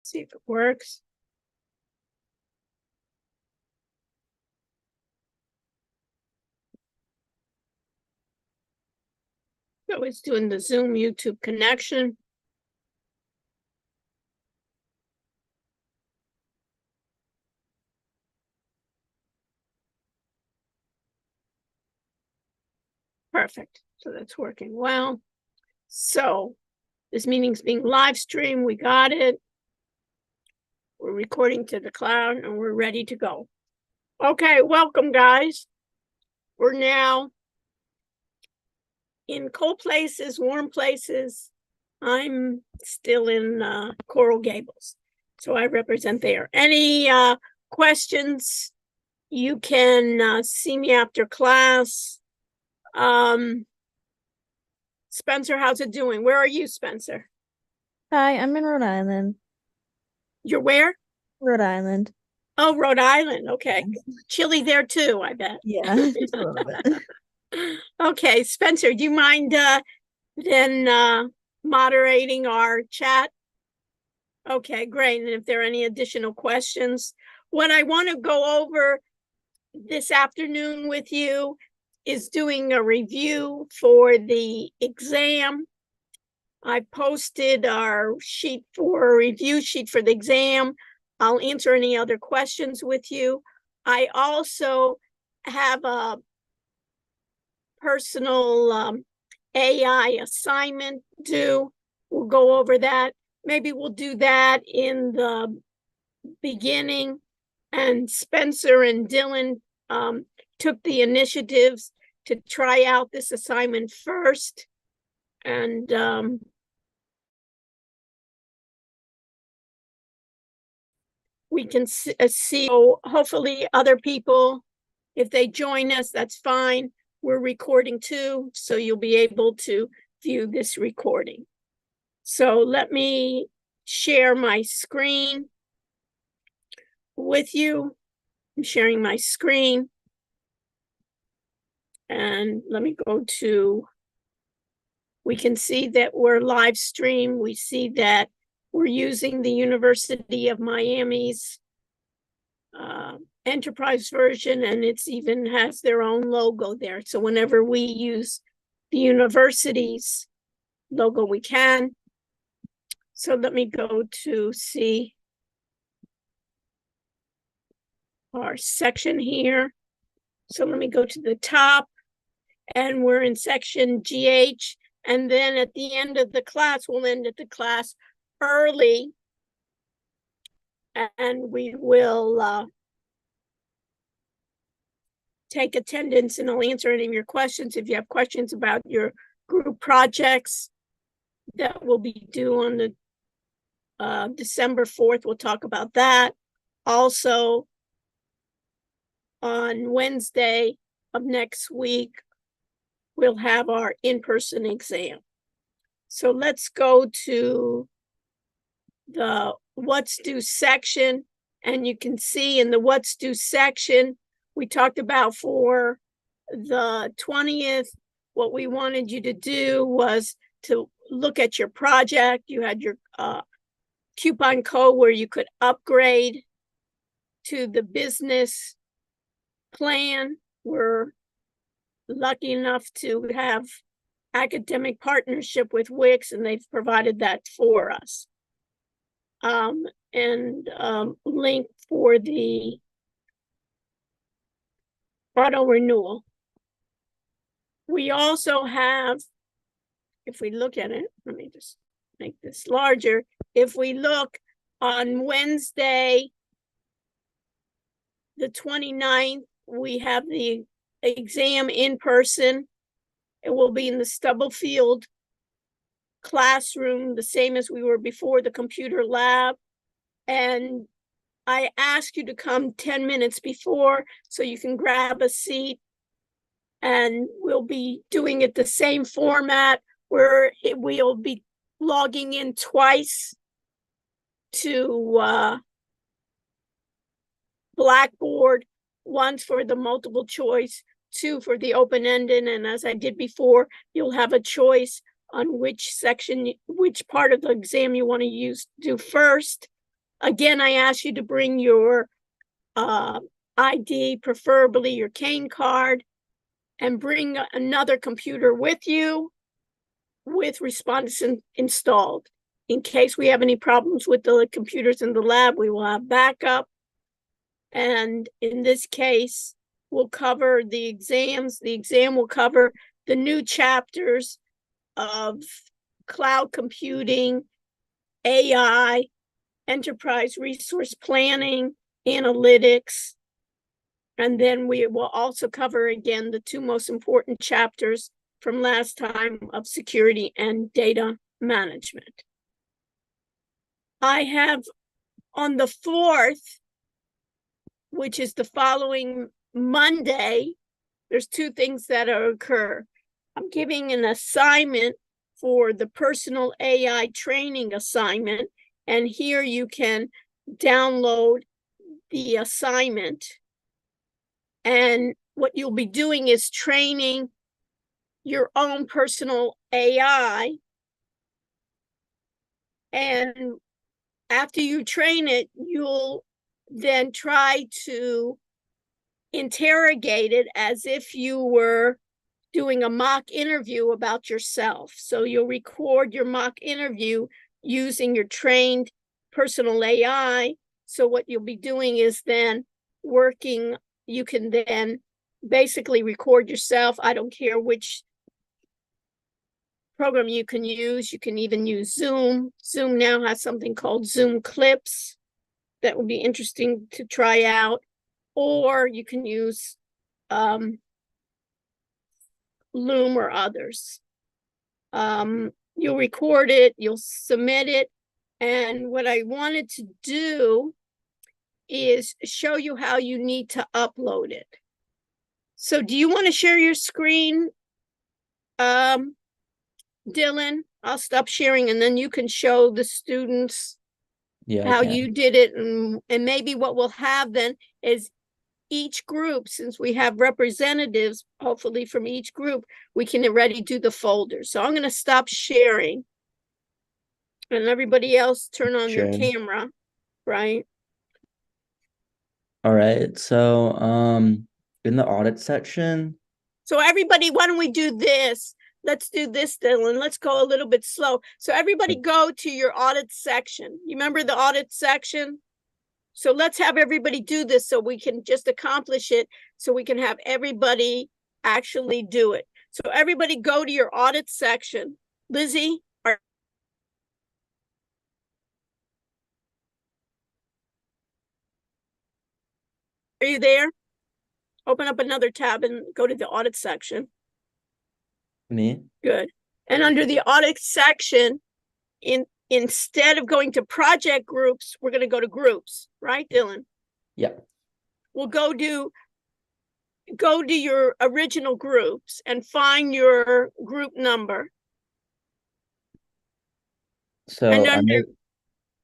See if it works. So it's doing the Zoom YouTube connection. Perfect. So that's working well. So this meeting's being live streamed. We got it. We're recording to the cloud and we're ready to go. Okay, welcome guys. We're now in cold places, warm places. I'm still in Coral Gables, so I represent there. Any questions? You can see me after class. Spencer, how's it doing? Where are you, Spencer? Hi, I'm in Rhode Island. You're where? Rhode Island. Oh, Rhode Island. Okay. Chilly there too, I bet. Yeah, just a little bit. Okay, Spencer, do you mind then moderating our chat? Okay, great. And if there are any additional questions, what I want to go over this afternoon with you is doing a review for the exam. I posted our sheet for a review sheet for the exam. I'll answer any other questions with you. I also have a personal AI assignment due. We'll go over that. Maybe we'll do that in the beginning. And Spencer and Dylan took the initiatives to try out this assignment first. And we can see, so hopefully other people, if they join us, that's fine. We're recording too, so you'll be able to view this recording. So let me share my screen with you. I'm sharing my screen. And let me go to, we can see that we're live stream. We see that we're using the University of Miami's enterprise version, and it's even has their own logo there. So whenever we use the university's logo, we can. So let me go to see our section here. So let me go to the top, and we're in section GH. And then at the end of the class, we'll end at the class early, and we will take attendance, and I'll answer any of your questions. If you have questions about your group projects that will be due on the December 4th, we'll talk about that. Also, on Wednesday of next week, we'll have our in-person exam. So let's go to the what's due section, and you can see in the what's due section, we talked about for the 20th, what we wanted you to do was to look at your project. You had your coupon code where you could upgrade to the business plan. We're lucky enough to have academic partnership with Wix, and they've provided that for us. Link for the auto renewal. We also have, if we look at it, let me just make this larger. If we look on Wednesday, the 29th, we have the exam in person. It will be in the Stubblefield classroom, the same as we were before, the computer lab. And I ask you to come 10 minutes before so you can grab a seat, and we'll be doing it the same format where we'll be logging in twice to Blackboard, once for the multiple choice, two for the open-ended, and as I did before, you'll have a choice on which section, which part of the exam you want to do first. Again, I ask you to bring your ID, preferably your cane card, and bring another computer with you with Respondus installed. In case we have any problems with the computers in the lab, we will have backup. And in this case, we'll cover the exams. The exam will cover the new chapters of cloud computing, AI, enterprise resource planning, analytics. And then we will also cover again the two most important chapters from last time of security and data management. I have on the 4th, which is the following Monday, there's two things that occur. I'm giving an assignment for the personal AI training assignment, and here you can download the assignment. And what you'll be doing is training your own personal AI. And after you train it, you'll then try to interrogate it as if you were doing a mock interview about yourself. So you'll record your mock interview using your trained personal AI. So what you'll be doing is then working, you can then basically record yourself. I don't care which program you can use. You can even use Zoom. Zoom now has something called Zoom Clips that would be interesting to try out. Or you can use Loom or others. You'll record it, you'll submit it. And what I wanted to do is show you how you need to upload it. So do you want to share your screen, Dylan? I'll stop sharing and then you can show the students how you did it. And maybe what we'll have then is each group, since we have representatives, hopefully from each group, we can already do the folder. So I'm going to stop sharing. And everybody else turn on your camera, right? All right. So in the audit section. So everybody, why don't we do this? Let's do this, Dylan. Let's go a little bit slow. So everybody go to your audit section. You remember the audit section? So let's have everybody do this so we can just accomplish it, so we can have everybody actually do it. So everybody go to your audit section. Lizzie, are you there? Open up another tab and go to the audit section. Me? Good. And under the audit section, instead of going to project groups, we're going to go to groups, right, Dylan? Yeah. We'll go to your original groups and find your group number. So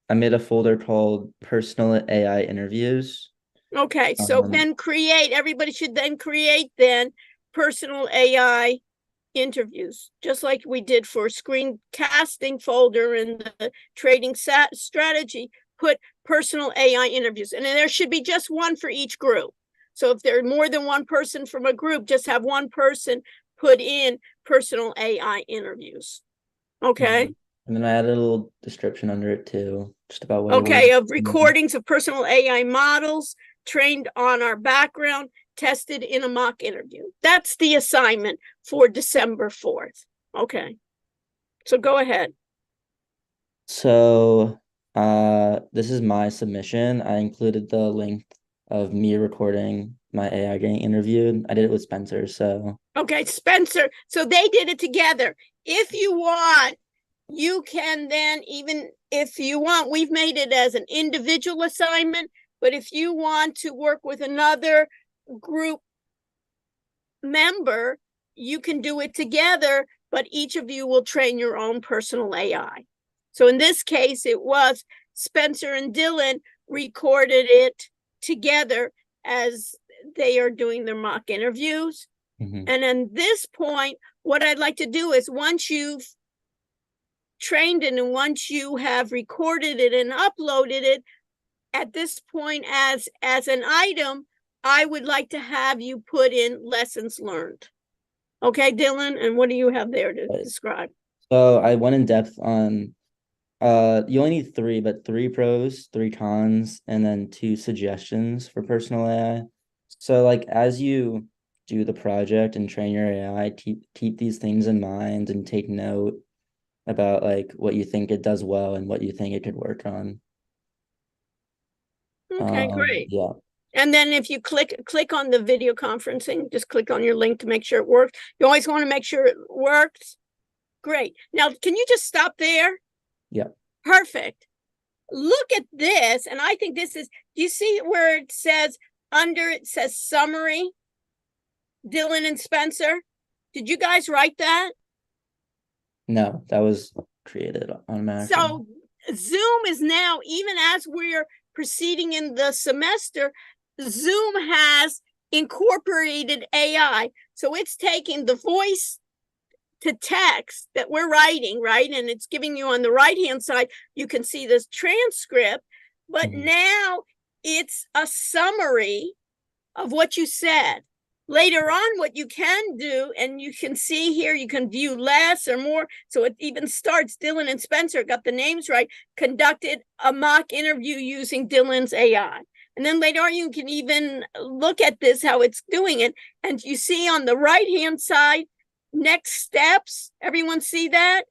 I made a folder called Personal AI Interviews. Okay, so then everybody should then create then personal AI interviews, just like we did for screencasting folder in the trading strategy, put personal AI interviews. And then there should be just one for each group. So if there are more than one person from a group, just have one person put in personal AI interviews. Okay. And then I added a little description under it too, just about what of recordings of personal AI models trained on our background, tested in a mock interview. That's the assignment for December 4th. Okay. So go ahead. So this is my submission. I included the link of me recording my AI getting interviewed. I did it with Spencer, so. Okay, Spencer. So they did it together. If you want, you can then, even if you want, we've made it as an individual assignment, but if you want to work with another group member, you can do it together, but each of you will train your own personal AI. So in this case, it was Spencer and Dylan recorded it together as they are doing their mock interviews. And at this point, what I'd like to do is once you've trained it and once you have recorded it and uploaded it, at this point, as an item, I would like to have you put in lessons learned. Okay, Dylan, and what do you have there to Right. describe? So I went in depth on you only need three, but three pros, three cons, and then two suggestions for personal AI. So like as you do the project and train your AI, keep these things in mind and take note about like what you think it does well and what you think it could work on. Okay, great. Yeah. And then if you click on the video conferencing, just click on your link to make sure it works. You always want to make sure it works. Great. Now, can you just stop there? Yeah. Perfect. Look at this. And I think this is, do you see where it says it says summary? Dylan and Spencer. Did you guys write that? No, that was created automatically. So Zoom is now, even as we're proceeding in the semester, Zoom has incorporated AI. So it's taking the voice to text that we're writing, right? And it's giving you on the right-hand side, you can see this transcript, but now it's a summary of what you said. Later on, what you can do, and you can see here, you can view less or more. So it even starts, Dylan and Spencer got the names right, conducted a mock interview using Dylan's AI. And then later on, you can even look at this, how it's doing it. And you see on the right-hand side, next steps. Everyone see that?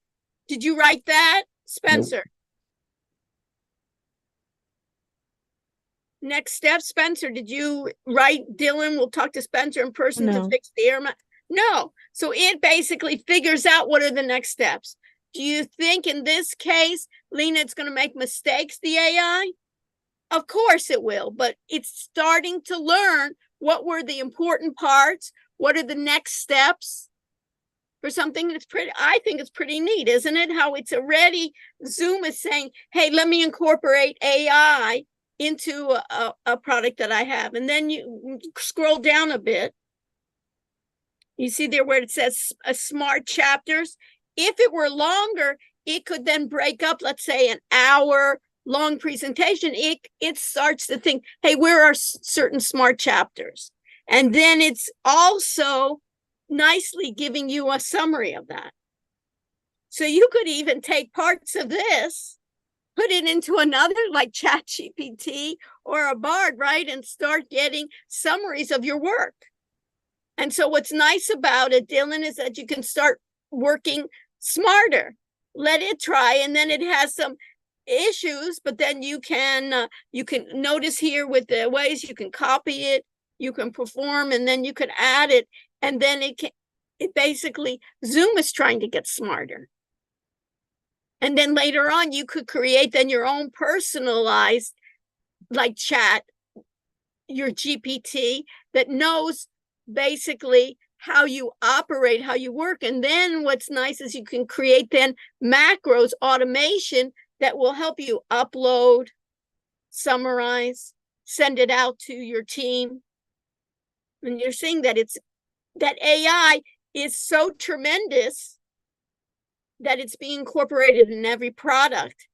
Did you write that, Spencer? Nope. Next step, Spencer, did you write Dylan? We'll talk to Spencer in person to fix the air. No. So it basically figures out what are the next steps. Do you think in this case, Lena, it's going to make mistakes, the AI? Of course it will, but it's starting to learn what were the important parts. What are the next steps for something that's pretty, I think it's pretty neat, isn't it? How it's already, Zoom is saying, hey, let me incorporate AI into a product that I have. And then you scroll down a bit. You see there where it says smart chapters. If it were longer, it could then break up, let's say an hour long presentation. It starts to think, hey, where are certain smart chapters? And then it's also nicely giving you a summary of that. So you could even take parts of this, put it into another like ChatGPT or a Bard, right? And start getting summaries of your work. And so what's nice about it, Dylan, is that you can start working smarter. Let it try, and then it has some issues, but then you can notice here with the ways you can copy it, you can perform, and then you can add it, and then it basically, Zoom is trying to get smarter. And then later on, you could create then your own personalized like chat, your GPT that knows basically how you operate, how you work. And then what's nice is you can create then macros, automation that will help you upload, summarize, send it out to your team. And you're seeing that that AI is so tremendous that it's being incorporated in every product,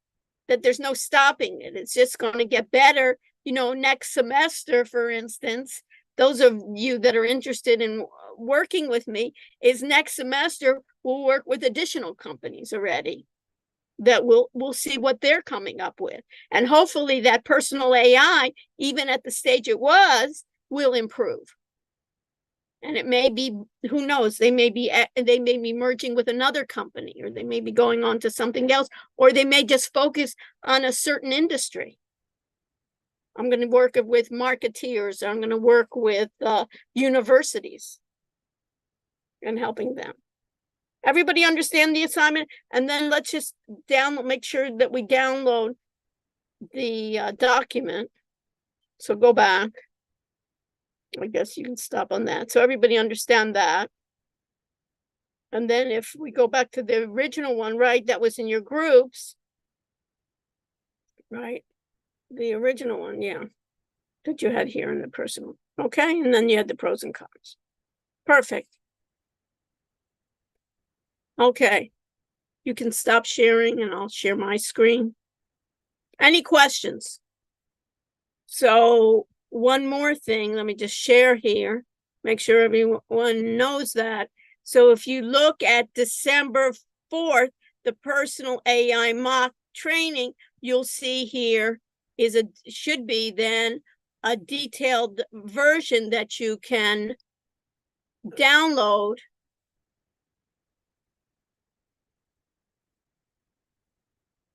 that there's no stopping it. It's just going to get better. You know, next semester, for instance, those of you that are interested in working with me, is next semester we'll work with additional companies already that we'll see what they're coming up with. And hopefully that personal AI, even at the stage it was, will improve. And it may be, who knows, they may be merging with another company, or they may be going on to something else, or they may just focus on a certain industry. I'm going to work with marketeers. I'm going to work with universities and helping them. Everybody understand the assignment? And then let's just make sure that we download the document. So go back. I guess you can stop on that. So everybody understand that. And then if we go back to the original one, right, that was in your groups, right? The original one, yeah, that you had here in the personal. Okay, and then you had the pros and cons. Perfect. Okay, you can stop sharing and I'll share my screen. Any questions? So one more thing, let me just share here, make sure everyone knows that. So if you look at December 4th, the personal AI mock training, you'll see here should be then a detailed version that you can download.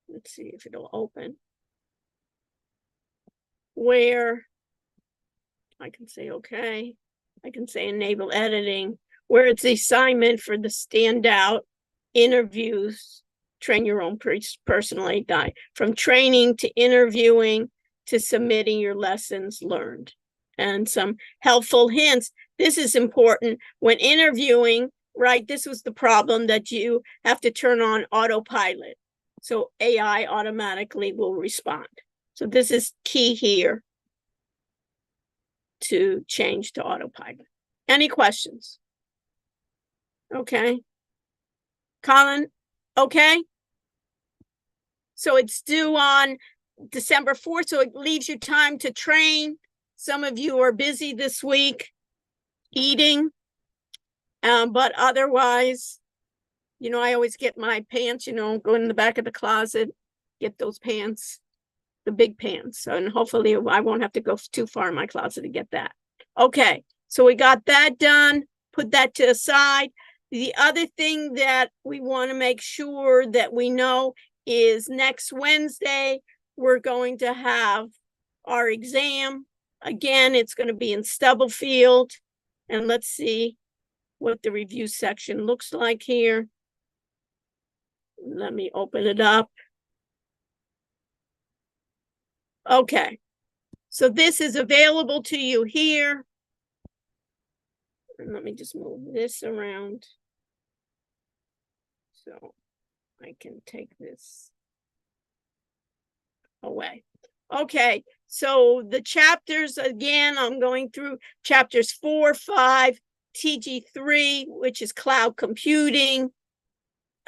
Let's see if it'll open. Where I can say, okay, I can say enable editing, where it's the assignment for the standout interviews, train your own personal AI, from training to interviewing to submitting your lessons learned. And some helpful hints. This is important when interviewing, right? This was the problem that you have to turn on autopilot. So AI automatically will respond. So this is key here to change to autopilot. Any questions? Okay. Colin, okay? So it's due on December 4th, so it leaves you time to train. Some of you are busy this week eating, but otherwise, you know, I always get my pants, you know, go in the back of the closet, get those pants, the big pants, and hopefully I won't have to go too far in my closet to get that. Okay, so we got that done, put that to the side. The other thing that we want to make sure that we know is next Wednesday, we're going to have our exam. Again, it's going to be in Stubblefield. And let's see what the review section looks like here. Let me open it up. Okay, so this is available to you here. And let me just move this around so I can take this away. Okay, so the chapters, again, I'm going through chapters 4, 5, TG3, which is cloud computing,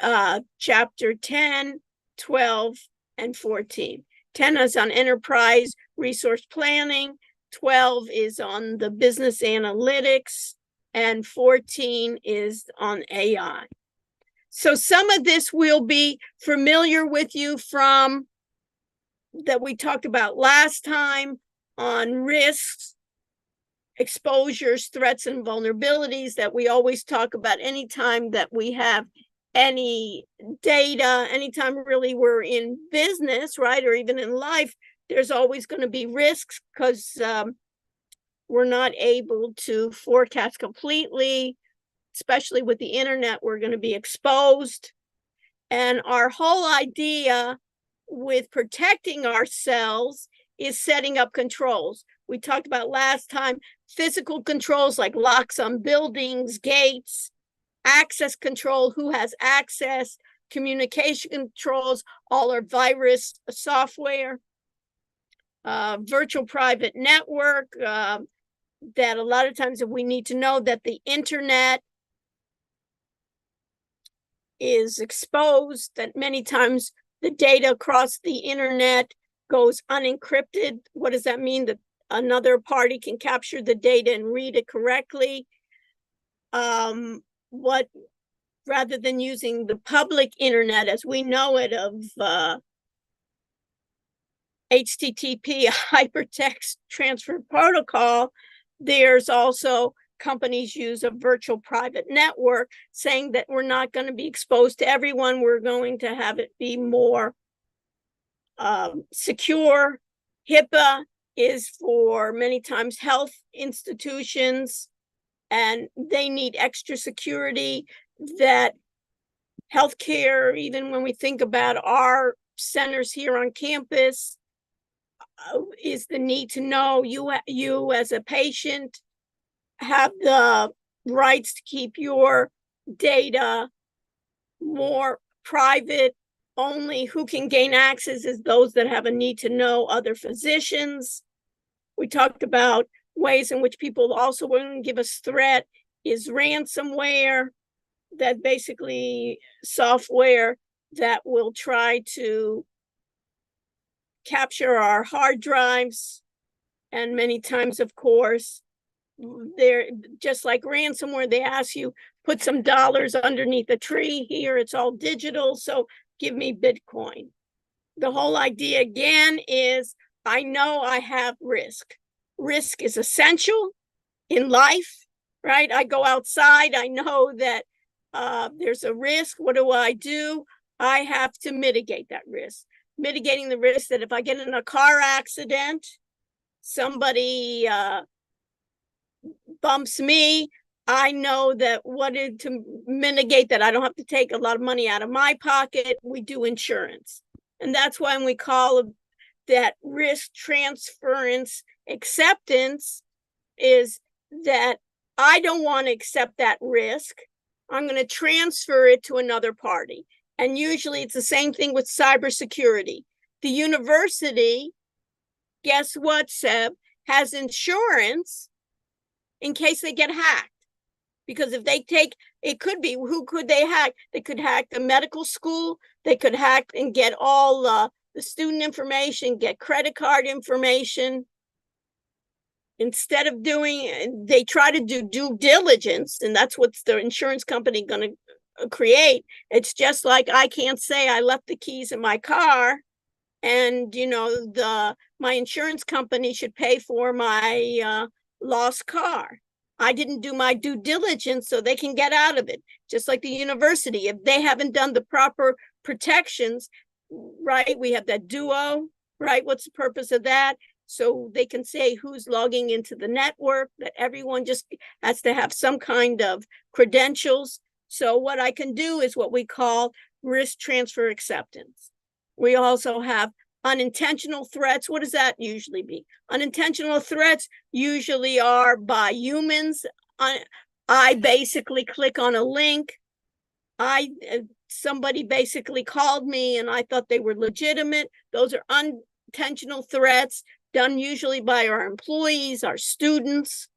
chapter 10, 12, and 14. 10 is on enterprise resource planning, 12 is on the business analytics, and 14 is on AI. So some of this will be familiar with you from that we talked about last time on risks, exposures, threats, and vulnerabilities that we always talk about anytime that we have any data, anytime really we're in business, right, or even in life, there's always going to be risks because we're not able to forecast completely, especially with the internet, we're going to be exposed. And our whole idea with protecting ourselves is setting up controls. We talked about last time, physical controls like locks on buildings, gates, access control, who has access, communication controls, all our virus software, virtual private network, that a lot of times if we need to know that the internet is exposed, that many times the data across the internet goes unencrypted. What does that mean? That another party can capture the data and read it correctly. Rather than using the public internet as we know it of HTTP, hypertext transfer protocol, there's also companies use a virtual private network, saying that we're not going to be exposed to everyone. We're going to have it be more secure. HIPAA is for many times health institutions, and they need extra security. That healthcare, even when we think about our centers here on campus, is the need to know you as a patient have the rights to keep your data more private. Only who can gain access is those that have a need to know other physicians. We talked about ways in which people also want to give us threat is ransomware, that basically software that will try to capture our hard drives And many times, of course, they're just like ransomware. They ask you, put some dollars underneath a tree here. It's all digital. So give me Bitcoin. The whole idea again is I know I have risk. Risk is essential in life, right? I go outside. I know that there's a risk. What do? I have to mitigate that risk. Mitigating the risk that if I get in a car accident, somebody bumps me, I know that to mitigate that, I don't have to take a lot of money out of my pocket. We do insurance. And that's why we call that risk transference acceptance is that I don't want to accept that risk. I'm going to transfer it to another party. And usually it's the same thing with cybersecurity. The university, guess what, Seb, has insurance in case they get hacked. Because if they take, it could be, who could they hack? They could hack the medical school. They could hack and get all the student information, get credit card information. Instead of they try to do due diligence, and that's what the insurance company going to create. It's just like I can't say I left the keys in my car, and my insurance company should pay for my lost car. I didn't do my due diligence, so they can get out of it. Just like the university, if they haven't done the proper protections, right? We have that duo, right? What's the purpose of that? So they can say who's logging into the network, that everyone just has to have some kind of credentials. So what I can do is what we call risk transfer acceptance. We also have unintentional threats. What does that usually be? Unintentional threats usually are by humans. I basically click on a link. Somebody basically called me and I thought they were legitimate. Those are unintentional threats done usually by our employees, our students.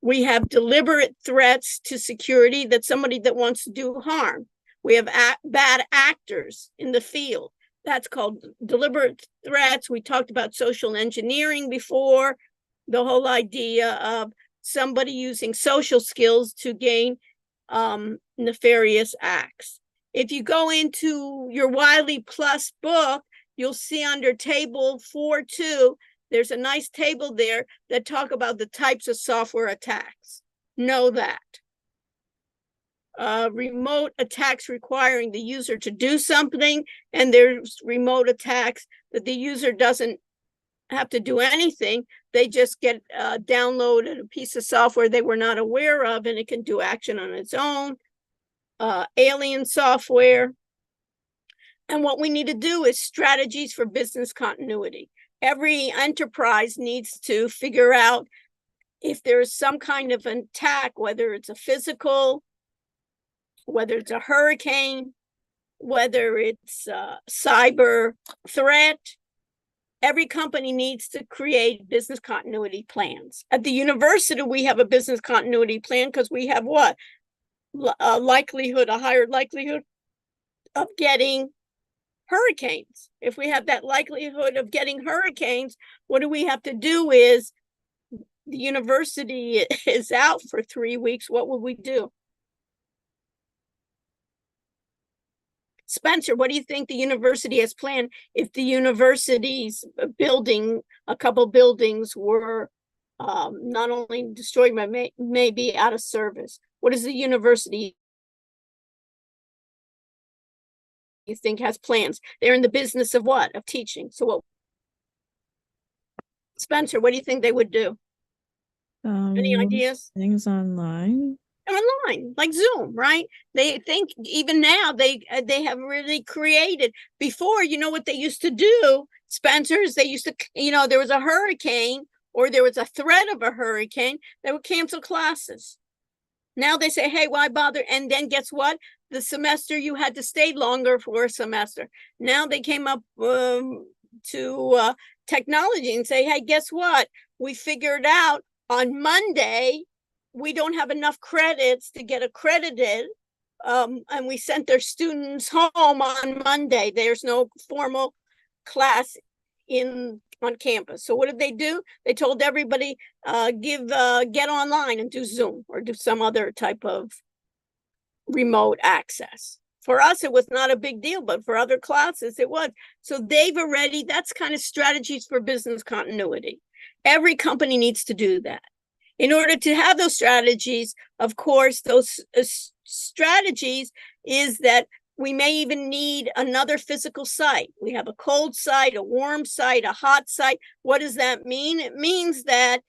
We have deliberate threats to security, that somebody that wants to do harm. We have bad actors in the field. That's called deliberate threats. We talked about social engineering before, the whole idea of somebody using social skills to gain nefarious acts. If you go into your Wiley Plus book, you'll see under table 4.2, there's a nice table there that talk about the types of software attacks. Know that. Remote attacks requiring the user to do something, and there's remote attacks that the user doesn't have to do anything. They just get downloaded a piece of software they were not aware of, and it can do action on its own. Alien software. And what we need to do is strategies for business continuity. Every enterprise needs to figure out if there's some kind of an attack, whether it's a physical, whether it's a hurricane, whether it's a cyber threat. Every company needs to create business continuity plans. At the university, we have a business continuity plan because we have what? A higher likelihood of getting hurricanes. If we have that likelihood of getting hurricanes, what do we have to do is the university is out for 3 weeks. What would we do? Spencer, what do you think the university has planned if the university's building, a couple buildings were not only destroyed, but may be out of service? What is the university you think has plans? They're in the business of what? Of teaching. So what? Spencer, what do you think they would do? Any ideas? Things online. Online, like Zoom, right? They think even now they have really created. Before, you know what they used to do, Spencer's, they used to, there was a hurricane or there was a threat of a hurricane, they would cancel classes. Now they say, hey, why bother? And then guess what? The semester you had to stay longer for a semester. Now they came up to technology and say, hey, guess what? We figured out on Monday, we don't have enough credits to get accredited. And we sent their students home on Monday. There's no formal class in on campus. So what did they do? They told everybody, get online and do Zoom or do some other type of remote access. For us, it was not a big deal, but for other classes, it was. So that's kind of strategies for business continuity. Every company needs to do that. In order to have those strategies, of course, those strategies is that we may even need another physical site. We have a cold site, a warm site, a hot site. What does that mean? It means that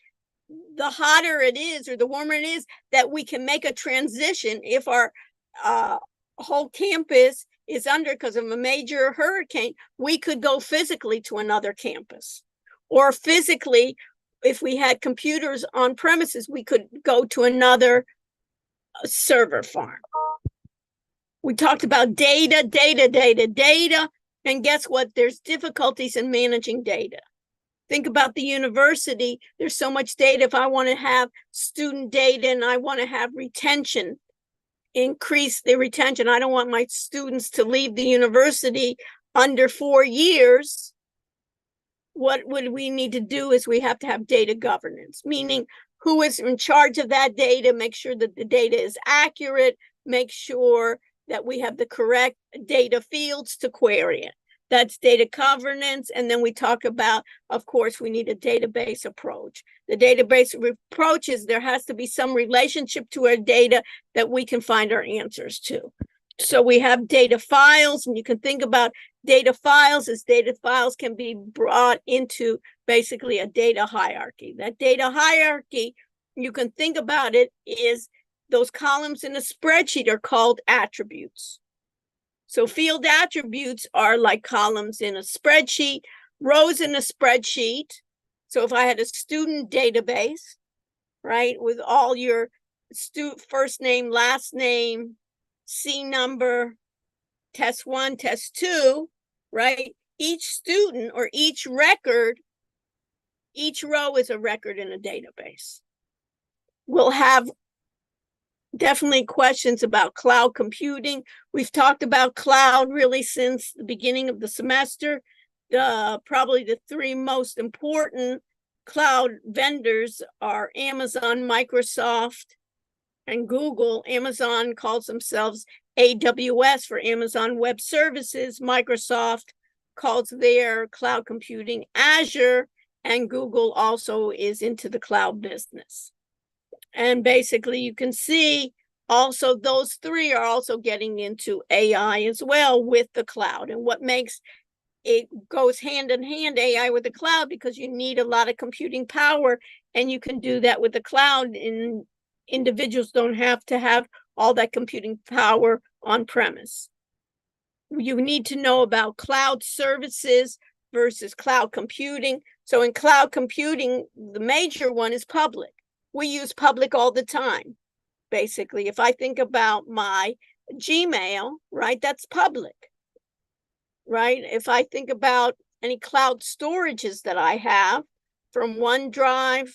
the hotter it is or the warmer it is, that we can make a transition if our whole campus is under because of a major hurricane. We could go physically to another campus, or physically, if we had computers on premises, we could go to another server farm. We talked about data, and guess what? There's difficulties in managing data. Think about the university. There's so much data. If I want to have student data and I want to have retention, increase the retention, I don't want my students to leave the university under 4 years. What would we need to do is we have to have data governance, meaning who is in charge of that data, make sure that the data is accurate, make sure that we have the correct data fields to query it. That's data governance. And then we talk about, of course, we need a database approach. The database approach is there has to be some relationship to our data that we can find our answers to. So we have data files, and you can think about data files as data files can be brought into basically a data hierarchy. That data hierarchy, you can think about it, is those columns in a spreadsheet are called attributes. So field attributes are like columns in a spreadsheet, rows in a spreadsheet. So if I had a student database, right, with all your first name, last name, C number, test 1, test 2, right? Each student or each record, each row is a record in a database. We'll have definitely questions about cloud computing. We've talked about cloud really since the beginning of the semester. Probably the 3 most important cloud vendors are Amazon, Microsoft, and Google. Amazon calls themselves AWS for Amazon Web Services. Microsoft calls their cloud computing Azure, and Google also is into the cloud business. And basically you can see also those 3 are also getting into AI as well with the cloud. And what makes it goes hand in hand, AI with the cloud, because you need a lot of computing power, and you can do that with the cloud. And individuals don't have to have all that computing power on premise. You need to know about cloud services versus cloud computing. So in cloud computing, the major one is public. We use public all the time. Basically, if I think about my Gmail, right, that's public, right? If I think about any cloud storages that I have from OneDrive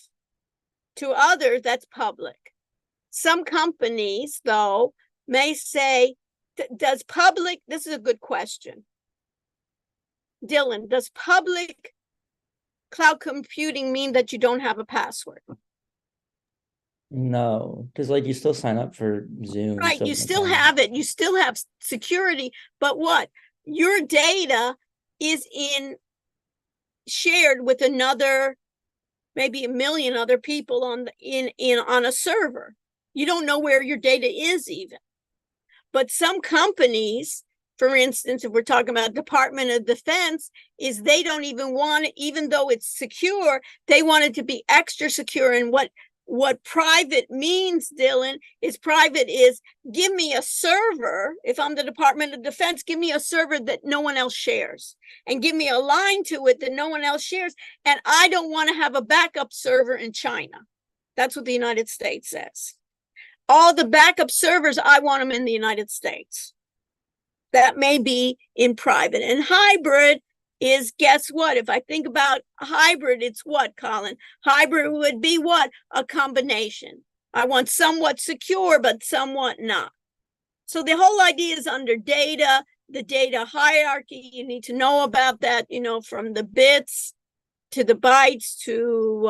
to others, that's public. Some companies, though, may say, does public, this is a good question. Dylan, does public cloud computing mean that you don't have a password? No, because like you still sign up for Zoom. Right, so you still have it. You still have security, but what? Your data is shared with another, maybe 1 million other people on a server. You don't know where your data is even. But some companies, for instance, if we're talking about Department of Defense, is they don't even want it, even though it's secure, they want it to be extra secure. And what private means, Dylan, is private is give me a server. If I'm the Department of Defense, give me a server that no one else shares, and give me a line to it that no one else shares. And I don't want to have a backup server in China. That's what the United States says. All the backup servers, I want them in the United States. That may be in private. And hybrid is, guess what? If I think about hybrid, it's what, Colin? Hybrid would be what? A combination. I want somewhat secure, but somewhat not. So the whole idea is under data, the data hierarchy. You need to know about that, from the bits to the bytes, to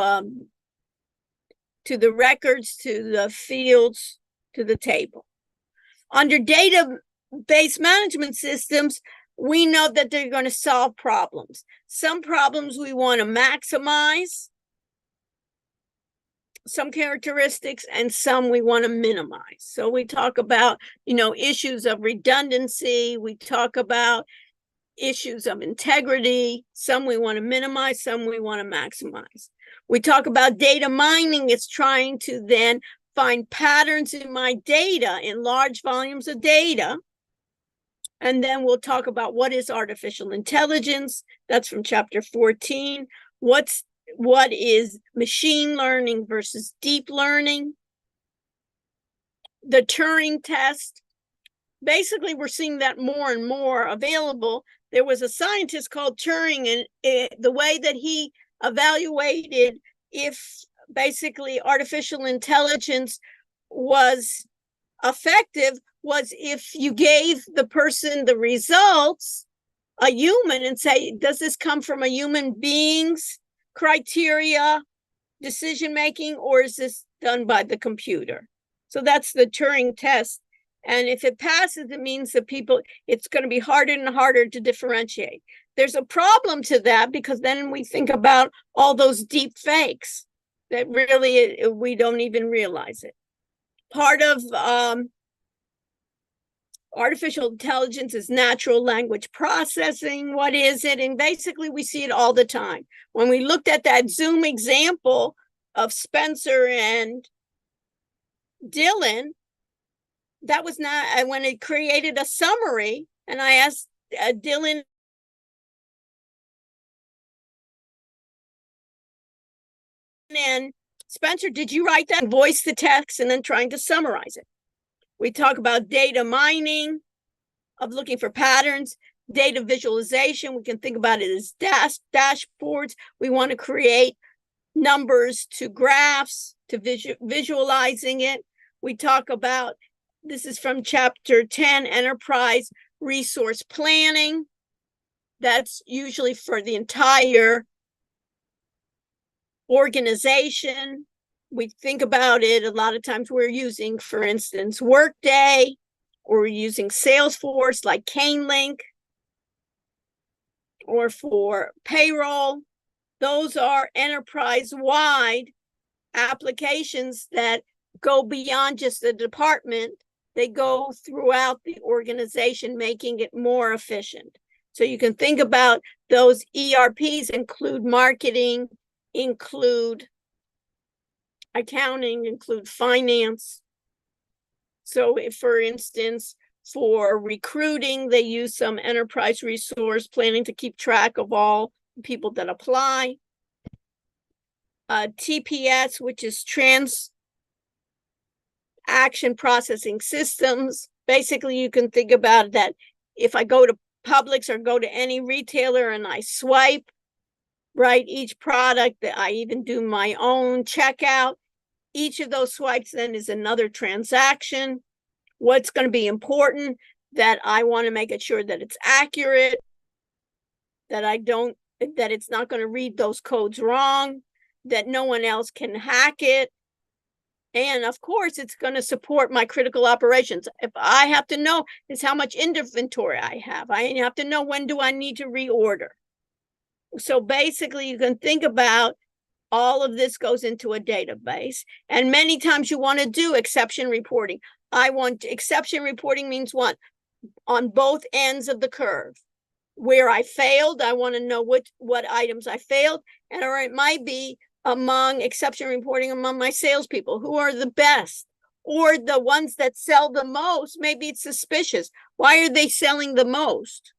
the records, to the fields, to the table. Under database management systems, we know that they're going to solve problems. Some problems we want to maximize some characteristics, and some we want to minimize. So we talk about, issues of redundancy. We talk about issues of integrity. Some we want to minimize, some we want to maximize. We talk about data mining. It's trying to then find patterns in my data, in large volumes of data. And then we'll talk about what is artificial intelligence. That's from chapter 14. What is machine learning versus deep learning? The Turing test. Basically, we're seeing that more and more available. There was a scientist called Turing, and the way that he evaluated if basically artificial intelligence was effective was if you gave the person the results, a human, and say, does this come from a human being's criteria, decision making, or is this done by the computer? So that's the Turing test. And if it passes, it means that it's going to be harder and harder to differentiate. There's a problem to that, because then we think about all those deep fakes that really we don't even realize it. Part of artificial intelligence is natural language processing. What is it? And basically, we see it all the time. When we looked at that Zoom example of Spencer and Dylan, that was not, when it created a summary, and I asked Dylan and Spencer, did you write that? Voice the text and then trying to summarize it. We talk about data mining, of looking for patterns, data visualization. We can think about it as dashboards. We want to create numbers to graphs, to visualizing it. We talk about, this is from chapter 10, enterprise resource planning. That's usually for the entire organization. We think about it, a lot of times we're using, for instance, Workday, or we're using Salesforce like CaneLink, or for payroll. Those are enterprise-wide applications that go beyond just the department. They go throughout the organization, making it more efficient. So you can think about those ERPs include marketing, include accounting, include finance. So if, for instance, for recruiting, they use some enterprise resource planning to keep track of all people that apply. TPS, which is transaction processing systems. Basically, you can think about that. If I go to Publix or go to any retailer and I swipe, right, each product, that I even do my own checkout, each of those swipes then is another transaction. What's going to be important, that I want to make it sure that it's accurate, that it's not going to read those codes wrong, that no one else can hack it. And of course, it's going to support my critical operations. If I have to know is how much inventory I have to know when do I need to reorder. So basically, you can think about all of this goes into a database. And many times you want to do exception reporting. Exception reporting means what? On both ends of the curve. Where I failed, I want to know what items I failed. Or it might be among exception reporting among my salespeople, who are the best, or the ones that sell the most. Maybe it's suspicious. Why are they selling the most?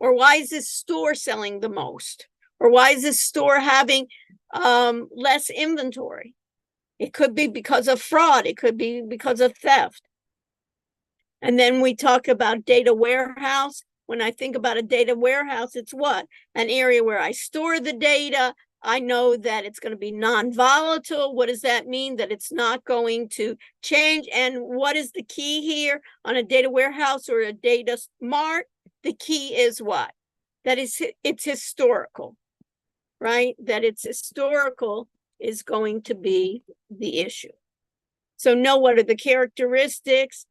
Or why is this store selling the most? Or why is this store having less inventory? It could be because of fraud. It could be because of theft. And then we talk about data warehouse. When I think about a data warehouse, it's what? An area where I store the data. I know that it's going to be non-volatile. What does that mean? That it's not going to change. And what is the key here on a data warehouse or a data mart? The key is what? That is, it's historical. right? That it's historical is going to be the issue. So know what are the characteristics,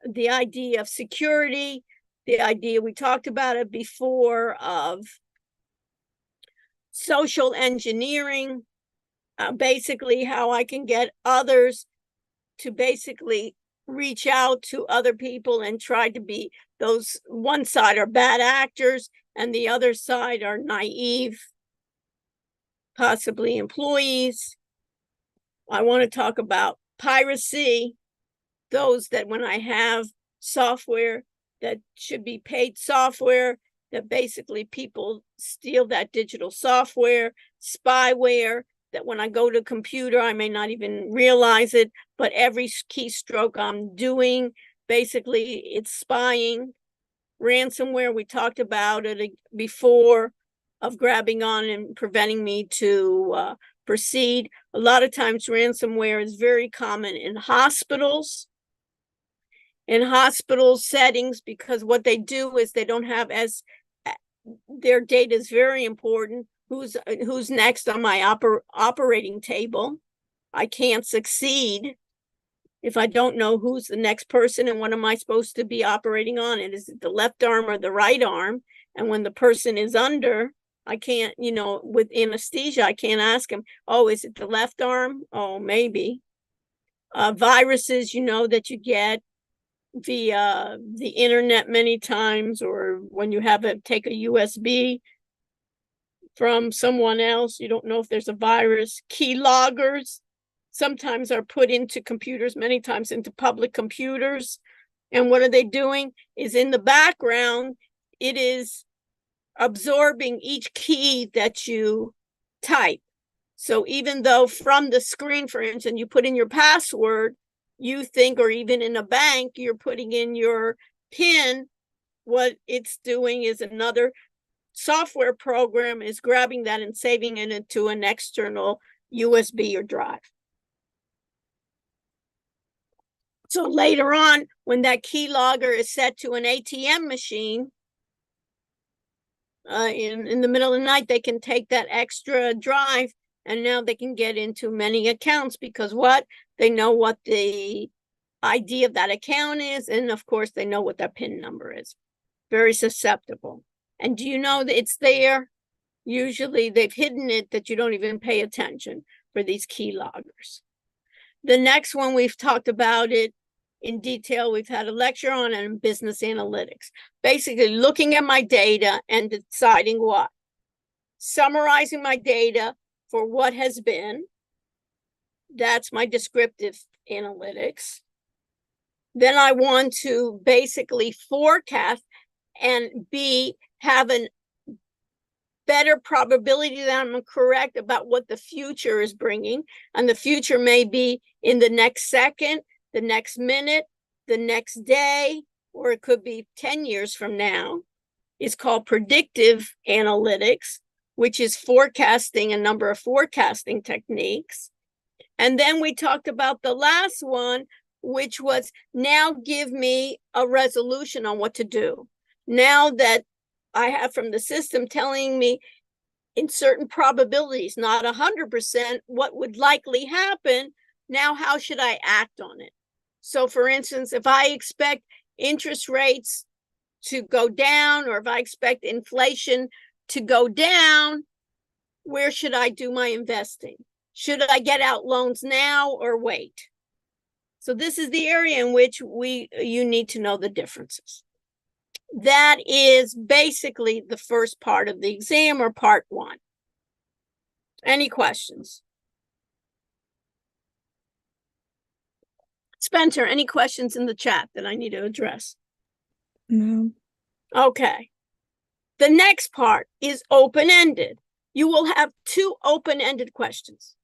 the idea of security, the idea, we talked about it before, of social engineering, basically how I can get others to basically reach out to other people and try to be, those one side are bad actors and the other side are naive, possibly employees. I want to talk about piracy, those that when I have software that should be paid software, that basically people steal that digital software, spyware, that when I go to a computer, I may not even realize it, but every keystroke I'm doing, basically it's spying. Ransomware, we talked about it before, of grabbing on and preventing me to proceed. A lot of times ransomware is very common in hospitals, settings, because what they do is they don't have as, their data is very important. Who's next on my operating table? I can't succeed if I don't know who's the next person and what am I supposed to be operating on it. Is it the left arm or the right arm? And when the person is under, I can't, with anesthesia, I can't ask him, oh, is it the left arm? Oh, maybe. Viruses, that you get via the internet many times, or when you take a USB from someone else, you don't know if there's a virus. Keyloggers sometimes are put into computers, many times into public computers. And what are they doing? Is in the background, it is absorbing each key that you type. So even though from the screen, for instance, you put in your password, you think, or even in a bank, you're putting in your PIN, what it's doing is another software program is grabbing that and saving it into an external USB or drive. So later on, when that keylogger is set to an ATM machine, in the middle of the night, they can take that extra drive and now they can get into many accounts, because what? They know what the ID of that account is, and of course they know what that PIN number is. Very susceptible. And do you know that it's there? Usually they've hidden it that you don't even pay attention for these keyloggers. The next one, we've talked about it in detail. We've had a lecture on it in business analytics. Basically looking at my data and deciding what? Summarizing my data for what has been. That's my descriptive analytics. Then I want to basically forecast and have a better probability that I'm correct about what the future is bringing. And the future may be in the next second, the next minute, the next day, or it could be 10 years from now. It's called predictive analytics, which is forecasting, a number of forecasting techniques. And then we talked about the last one, which was now give me a resolution on what to do. Now that I have from the system telling me in certain probabilities, not 100%, what would likely happen, now how should I act on it? So for instance, if I expect interest rates to go down, or if I expect inflation to go down, where should I do my investing? Should I get out loans now or wait? So this is the area in which you need to know the differences. That is basically the first part of the exam, or part one. Any questions? Spencer, any questions in the chat that I need to address? No. Okay. The next part is open-ended. You will have 2 open-ended questions.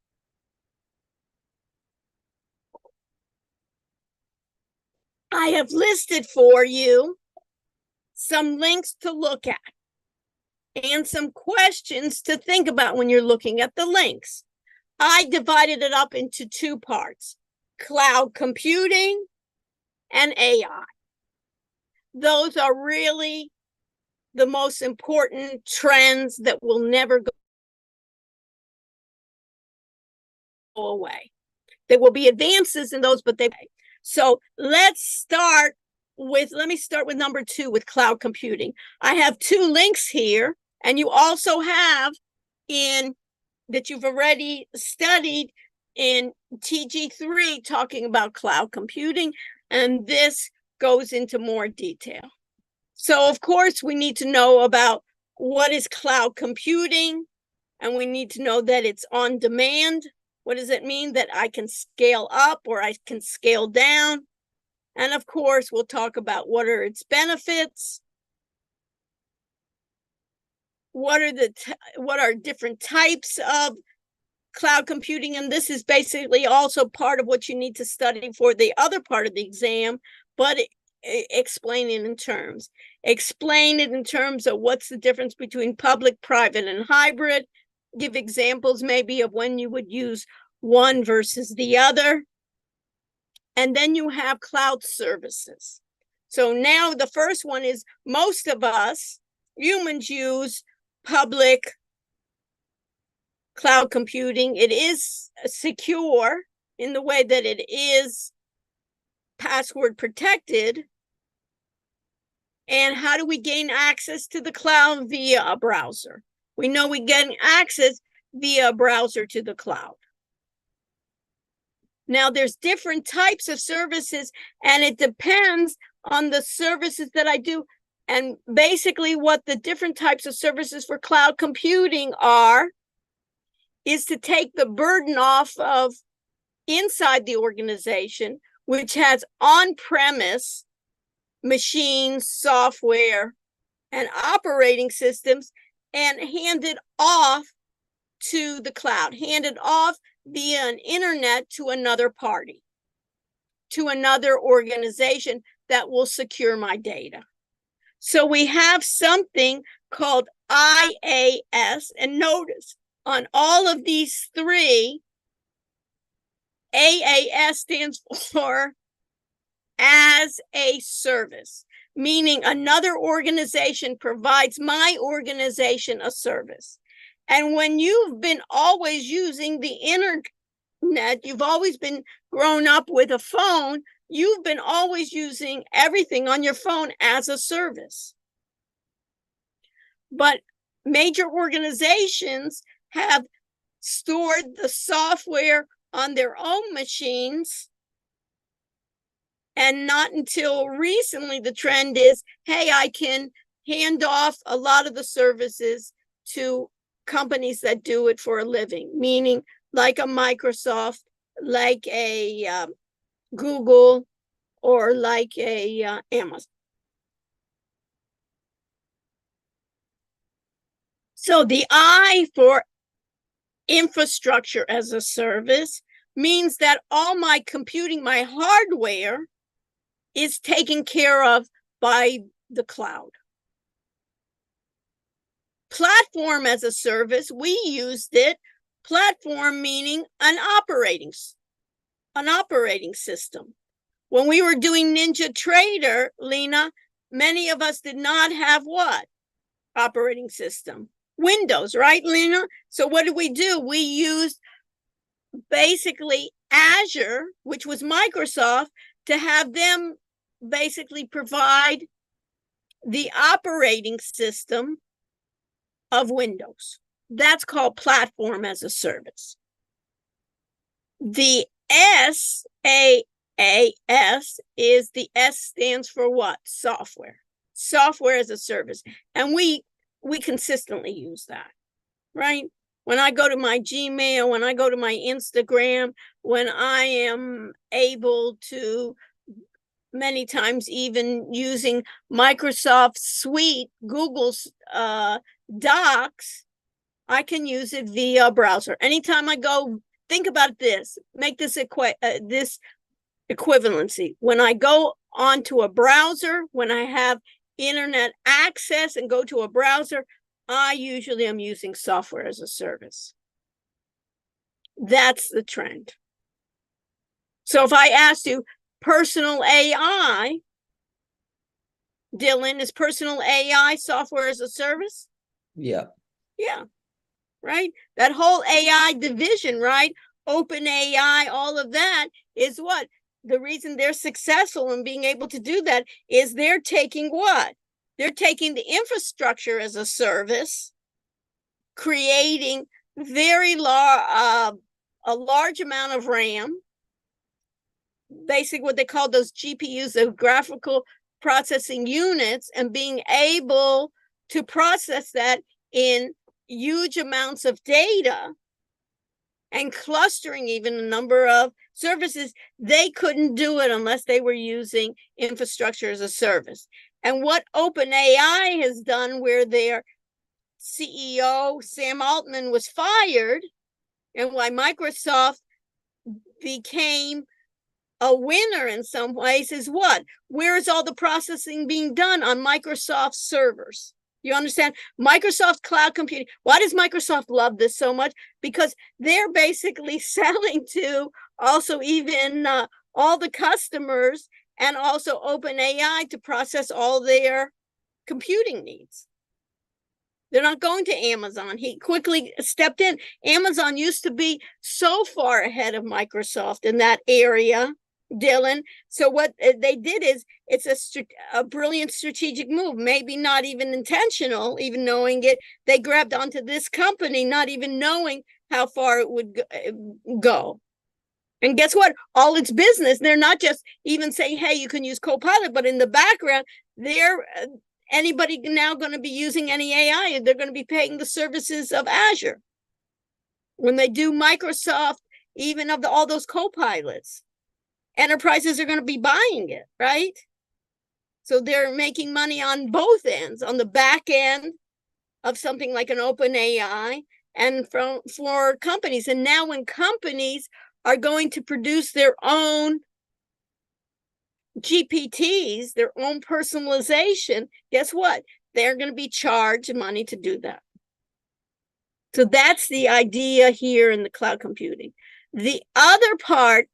I have listed for you some links to look at and some questions to think about when you're looking at the links. I divided it up into 2 parts: cloud computing and AI. Those are really the most important trends that will never go away. There will be advances in those, but so let me start with number 2 with cloud computing. I have 2 links here, and you also have that you've already studied in TG3 talking about cloud computing, and this goes into more detail. So of course we need to know about what is cloud computing, and we need to know that it's on demand. What does it mean? That I can scale up or I can scale down. And of course, we'll talk about what are its benefits, what are different types of cloud computing, and this is basically also part of what you need to study for the other part of the exam, but explain it in terms of what's the difference between public, private, and hybrid. Give examples maybe of when you would use one versus the other. And then you have cloud services. So now the first one is most of us humans use public cloud computing. It is secure in the way that it is password protected. And how do we gain access to the cloud? Via a browser. We know we get access via a browser to the cloud. Now, there's different types of services, and it depends on the services that I do. And basically, what the different types of services for cloud computing are is to take the burden off of inside the organization, which has on-premise machines, software, and operating systems, and hand it off to the cloud, hand it off via an internet to another party, to another organization that will secure my data. So we have something called IaaS, and notice on all of these 3, AAS stands for as a service, meaning another organization provides my organization a service. And when you've been always using the internet, you've always been grown up with a phone, you've been always using everything on your phone as a service. But major organizations have stored the software on their own machines. And not until recently, the trend is, hey, I can hand off a lot of the services to companies that do it for a living, meaning like a Microsoft, like a Google, or like a Amazon. So the I for infrastructure as a service means that all my computing, my hardware, is taken care of by the cloud. Platform as a service, we used it. Platform meaning an operating system. When we were doing NinjaTrader, Lena, many of us did not have what? Operating system. Windows, right, Lena? So what did we do? We used basically Azure, which was Microsoft, to have them basically provide the operating system of Windows. That's called platform as a service. The SaaS is the S stands for what? Software. Software as a service. And we consistently use that, right? When I go to my Gmail, when I go to my Instagram, when I am able to, many times even using Microsoft Suite, Google's Docs, I can use it via browser. Anytime I go, think about this, make this this equivalency. When I go onto a browser, when I have internet access and go to a browser, I usually am using software as a service. That's the trend. So if I asked you, personal AI, Dylan, is personal AI software as a service? Yeah. Yeah, right? That whole AI division, right? OpenAI, all of that is what? The reason they're successful in being able to do that is they're taking what? They're taking the infrastructure as a service, creating very large, a large amount of RAM, basically what they call those GPUs, the graphical processing units, and being able to process that in huge amounts of data and clustering even a number of services. They couldn't do it unless they were using infrastructure as a service. And what OpenAI has done, where their CEO, Sam Altman, was fired, and why Microsoft became a winner in some ways, is what? Where is all the processing being done? On Microsoft servers. You understand? Microsoft cloud computing. Why does Microsoft love this so much? Because they're basically selling to also even all the customers, and also OpenAI to process all their computing needs. They're not going to Amazon. He quickly stepped in. Amazon used to be so far ahead of Microsoft in that area, Dylan. So what they did is, it's a brilliant strategic move, maybe not even intentional, even knowing it. They grabbed onto this company, not even knowing how far it would go. And guess what? All its business, they're not just even saying, hey, you can use Copilot, but in the background, they're anybody now going to be using any AI, they're going to be paying the services of Azure. When they do Microsoft, even of all those Copilots, enterprises are going to be buying it, right? So they're making money on both ends, on the back end of something like an OpenAI, and for companies. And now when companies are going to produce their own GPTs, their own personalization, guess what? They're going to be charged money to do that. So that's the idea here in the cloud computing. The other part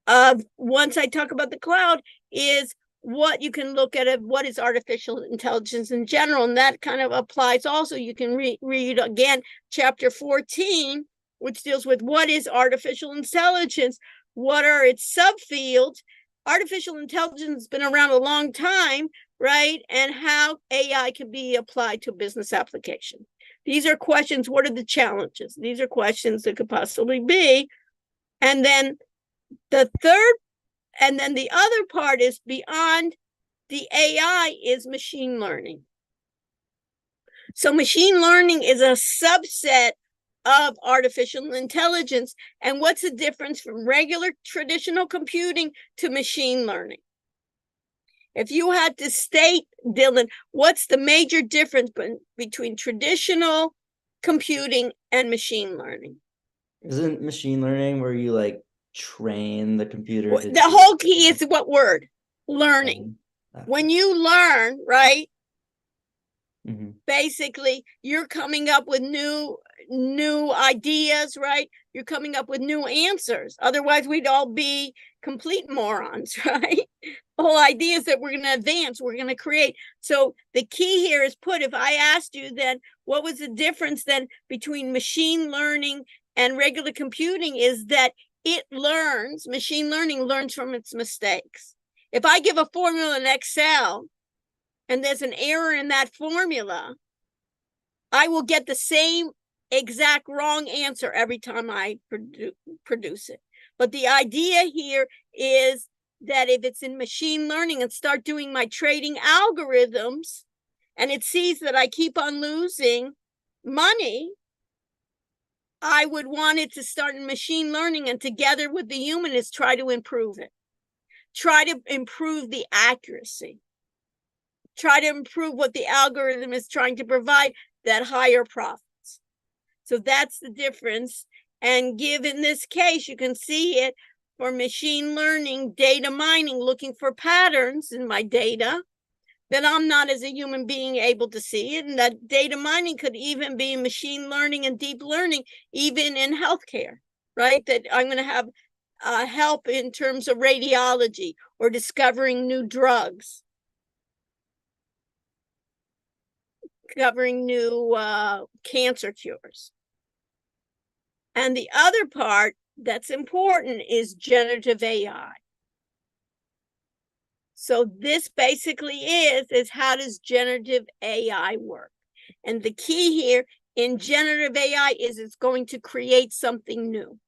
of, once I talk about the cloud, is what you can look at what is artificial intelligence in general. And that kind of applies also. You can read again, chapter 14, which deals with what is artificial intelligence, what are its subfields. Artificial intelligence has been around a long time, right? And how AI can be applied to business application. These are questions. What are the challenges? These are questions that could possibly be. And then the other part is, beyond the AI, is machine learning. So machine learning is a subset of artificial intelligence. And what's the difference from regular traditional computing to machine learning? If you had to state, Dylan, what's the major difference between traditional computing and machine learning? Isn't machine learning where you like train the computer to The whole key is what word? Learning. Okay. When you learn, right? Mm-hmm. Basically, you're coming up with new ideas, right? You're coming up with new answers. Otherwise, we'd all be complete morons, right? The whole idea is that we're going to advance, we're going to create. So the key here is if I asked you then, what was the difference then between machine learning and regular computing, is that machine learning learns from its mistakes. If I give a formula in Excel and there's an error in that formula, I will get the same exact wrong answer every time I produce it. But the idea here is that if it's in machine learning and start doing my trading algorithms, and it sees that I keep on losing money, I would want it to start in machine learning, and together with the humanists, try to improve it. Try to improve the accuracy. Try to improve what the algorithm is trying to provide, that higher profits. So that's the difference. And given this case, you can see it for machine learning, data mining, looking for patterns in my data that I'm not, as a human being, able to see it. And that data mining could even be machine learning and deep learning, even in healthcare, right? That I'm going to have help in terms of radiology or discovering new drugs, discovering new cancer cures. And the other part that's important is generative AI. So this basically is how does generative AI work? And the key here in generative AI is it's going to create something new.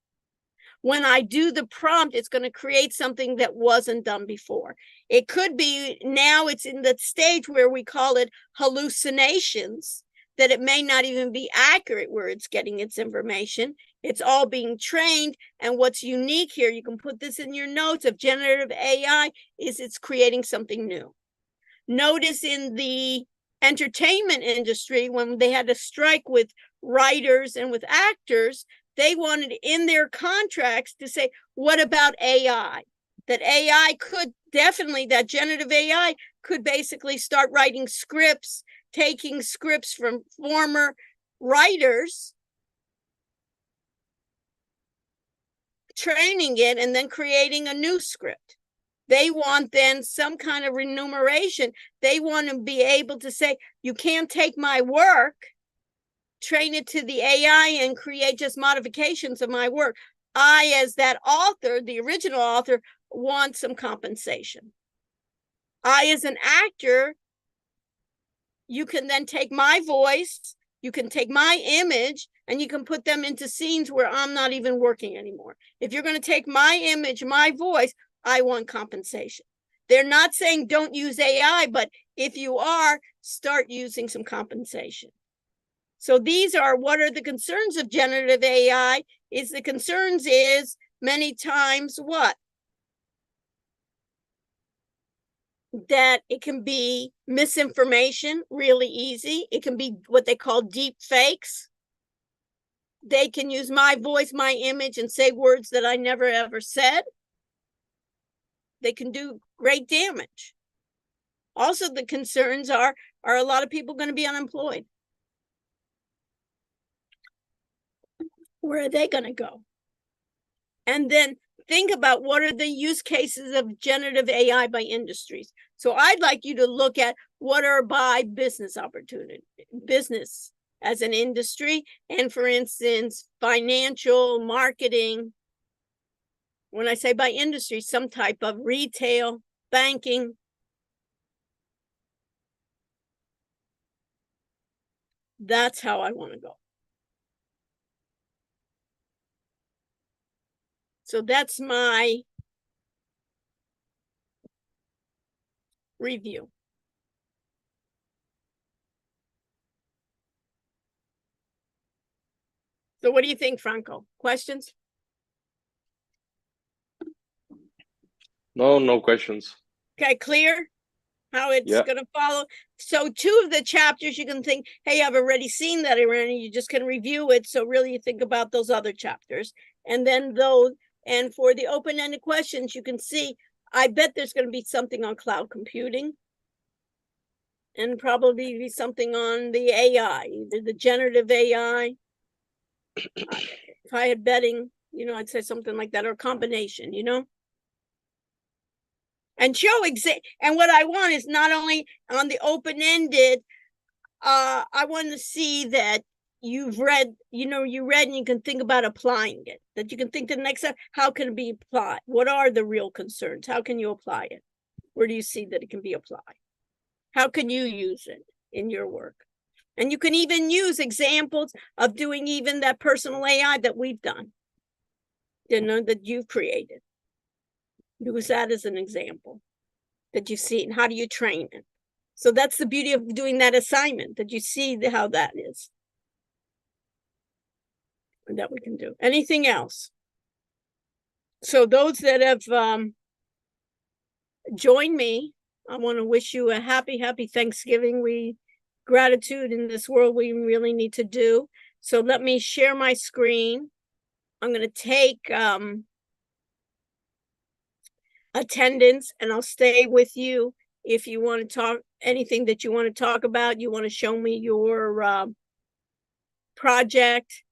When I do the prompt, it's going to create something that wasn't done before. It could be, now it's in the stage where we call it hallucinations, that it may not even be accurate where it's getting its information. It's all being trained. And what's unique here, you can put this in your notes of generative AI, is it's creating something new. Notice in the entertainment industry, when they had to strike with writers and with actors, they wanted in their contracts to say, what about AI? That AI could definitely, that generative AI could basically start writing scripts, taking scripts from former writers, training it, and then creating a new script. They want then some kind of remuneration. They want to be able to say, you can't take my work, train it to the AI and create just modifications of my work. I, as that author, the original author, want some compensation. I, as an actor, you can then take my voice, you can take my image, and you can put them into scenes where I'm not even working anymore. If you're going to take my image, my voice, I want compensation. They're not saying don't use AI, but if you are, start using some compensation. So these are what are the concerns of generative AI. Is the concerns is many times what? That it can be misinformation really easy. It can be what they call deep fakes. They can use my voice, my image, and say words that I never ever said. They can do great damage. Also, the concerns are a lot of people going to be unemployed? Where are they going to go? And then think about what are the use cases of generative AI by industries. So I'd like you to look at what are by business opportunity, business as an industry, and for instance, financial, marketing. When I say by industry, some type of retail, banking. That's how I want to go. So that's my review. So what do you think, Franco? Questions? No questions. Okay, clear how it's going to follow. So 2 of the chapters you can think, hey, I've already seen that already. You just can review it. So really you think about those other chapters. And then those, and for the open-ended questions, you can see, I bet there's going to be something on cloud computing and probably be something on the AI, either the generative AI. If I had betting, you know, I'd say something like that, or a combination, you know. And show and what I want is not only on the open-ended, I want to see that you've read, you know, you read and you can think about applying it, that you can think the next step, how can it be applied? What are the real concerns? How can you apply it? Where do you see that it can be applied? How can you use it in your work? And you can even use examples of doing even that personal AI that we've done, you know, that you've created. Use that as an example that you see, and how do you train it? So that's the beauty of doing that assignment, that you see how that is. And that we can do. Anything else? So those that have joined me, I want to wish you a happy Thanksgiving. Gratitude in this world we really need to do. So let me share my screen. I'm going to take attendance, and I'll stay with you if you want to talk anything that you want to talk about. You want to show me your project.